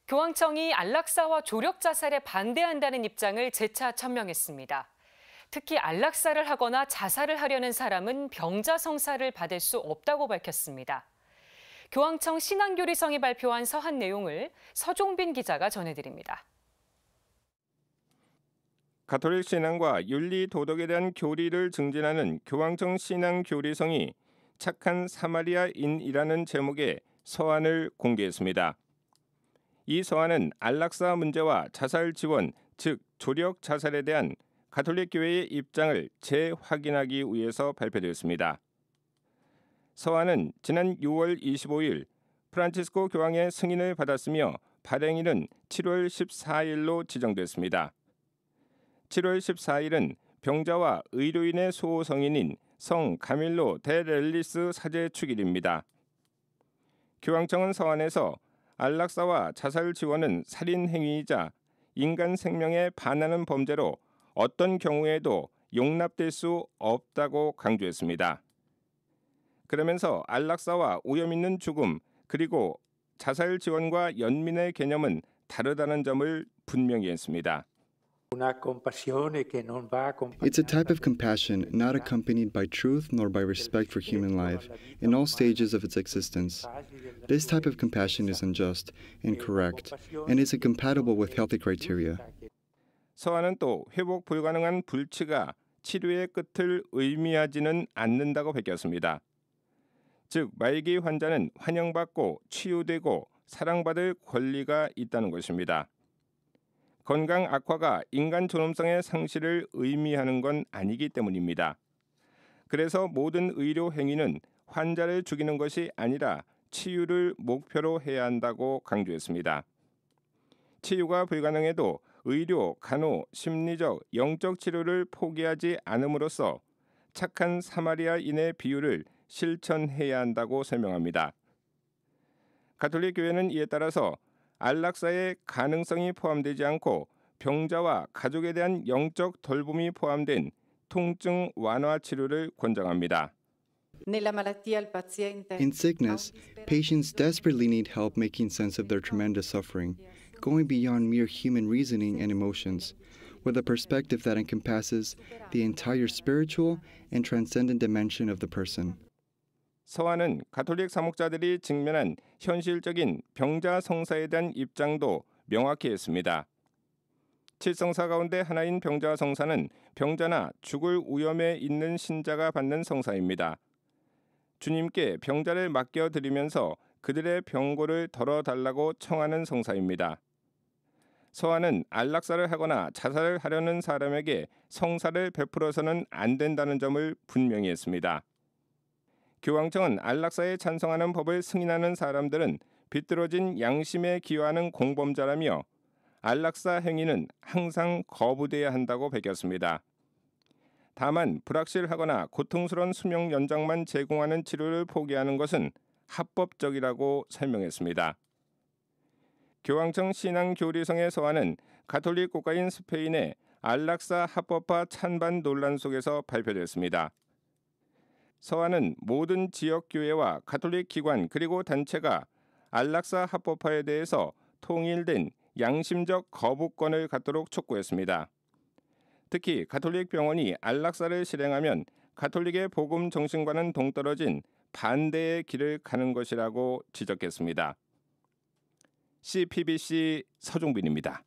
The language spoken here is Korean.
교황청이 안락사와 조력 자살에 반대한다는 입장을 재차 천명했습니다. 특히 안락사를 하거나 자살을 하려는 사람은 병자 성사를 받을 수 없다고 밝혔습니다. 교황청 신앙교리성이 발표한 서한 내용을 서종빈 기자가 전해드립니다. 가톨릭 신앙과 윤리 도덕에 대한 교리를 증진하는 교황청 신앙교리성이 착한 사마리아인이라는 제목의 서한을 공개했습니다. 이 서한은 안락사 문제와 자살 지원, 즉 조력 자살에 대한 가톨릭 교회의 입장을 재확인하기 위해서 발표되었습니다. 서한은 지난 6월 25일 프란치스코 교황의 승인을 받았으며 발행일은 7월 14일로 지정됐습니다. 7월 14일은 병자와 의료인의 소성인인 성 가밀로 데 렐리스 사제 축일입니다. 교황청은 서한에서 안락사와 자살 지원은 살인 행위이자 인간 생명에 반하는 범죄로 어떤 경우에도 용납될 수 없다고 강조했습니다. 그러면서 안락사와 오염 있는 죽음 그리고 자살 지원과 연민의 개념은 다르다는 점을 분명히 했습니다. It's a type of compassion not accompanied by truth nor by respect for human life in all stages of its existence. This type of compassion is unjust, incorrect, and isn't compatible with healthy criteria. 서한은 또 회복 불가능한 불치가 치료의 끝을 의미하지는 않는다고 밝혔습니다. 즉 말기 환자는 환영받고 치유되고 사랑받을 권리가 있다는 것입니다. 건강 악화가 인간 존엄성의 상실을 의미하는 건 아니기 때문입니다. 그래서 모든 의료 행위는 환자를 죽이는 것이 아니라 치유를 목표로 해야 한다고 강조했습니다. 치유가 불가능해도 의료, 간호, 심리적, 영적 치료를 포기하지 않음으로써 착한 사마리아인의 비유를 실천해야 한다고 설명합니다. 가톨릭 교회는 이에 따라서 안락사의 가능성이 포함되지 않고 병자와 가족에 대한 영적 돌봄이 포함된 통증 완화 치료를 권장합니다. In sickness, patients desperately need help making sense of their tremendous suffering, going beyond mere human reasoning and emotions, with a perspective that encompasses the entire spiritual and transcendent dimension of the person. 서한은 가톨릭 사목자들이 직면한 현실적인 병자 성사에 대한 입장도 명확히 했습니다. 7성사 가운데 하나인 병자 성사는 병자나 죽을 위험에 있는 신자가 받는 성사입니다. 주님께 병자를 맡겨드리면서 그들의 병고를 덜어달라고 청하는 성사입니다. 서한은 안락사를 하거나 자살을 하려는 사람에게 성사를 베풀어서는 안 된다는 점을 분명히 했습니다. 교황청은 안락사에 찬성하는 법을 승인하는 사람들은 비뚤어진 양심에 기여하는 공범자라며 안락사 행위는 항상 거부돼야 한다고 밝혔습니다. 다만 불확실하거나 고통스러운 수명 연장만 제공하는 치료를 포기하는 것은 합법적이라고 설명했습니다. 교황청 신앙교리성의 서한은 가톨릭 국가인 스페인의 안락사 합법화 찬반 논란 속에서 발표됐습니다. 서한은 모든 지역 교회와 가톨릭 기관 그리고 단체가 안락사 합법화에 대해서 통일된 양심적 거부권을 갖도록 촉구했습니다. 특히 가톨릭 병원이 안락사를 실행하면 가톨릭의 복음 정신과는 동떨어진 반대의 길을 가는 것이라고 지적했습니다. CPBC 서종빈입니다.